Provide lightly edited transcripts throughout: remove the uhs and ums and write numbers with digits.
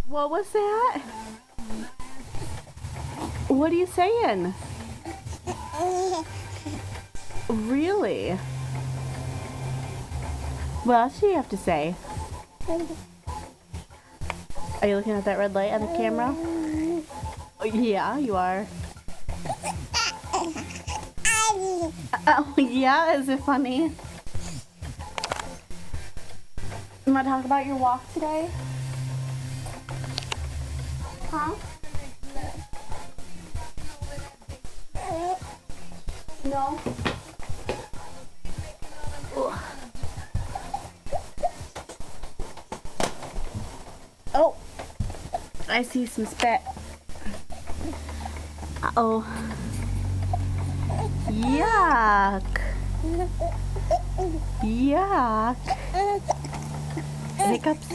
What was that? What are you saying? Really? What else do you have to say? Are you looking at that red light on the camera? Yeah, you are. Oh, yeah, is it funny? You want to talk about your walk today? Huh? No. Ugh. Oh, I see some spit. Uh-oh. Yuck. Yuck. Hiccups.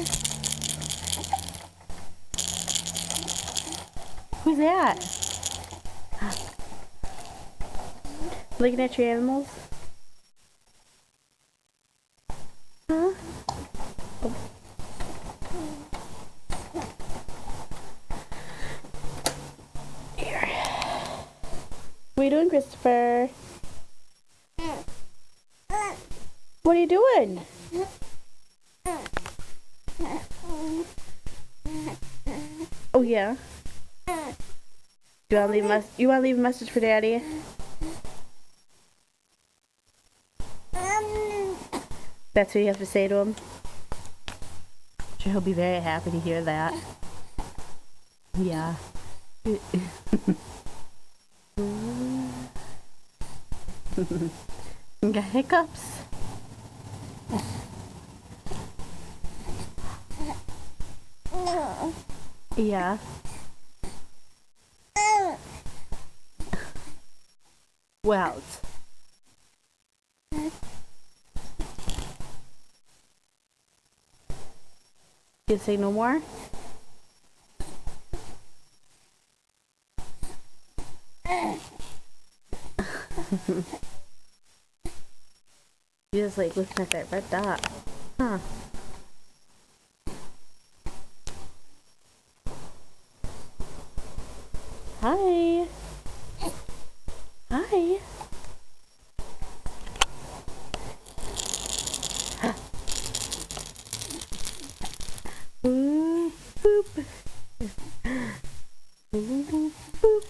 Who's that? Looking at your animals? Huh? Oh. Here. What are you doing, Christopher? What are you doing? Oh yeah. You wanna leave a message for Daddy? That's what you have to say to him. Sure, he'll be very happy to hear that. Yeah. Got hiccups? Yeah. Well. You say no more? You just like looking at that red dot. Huh. Hi. Hi. Boop, boop. Boop, boop.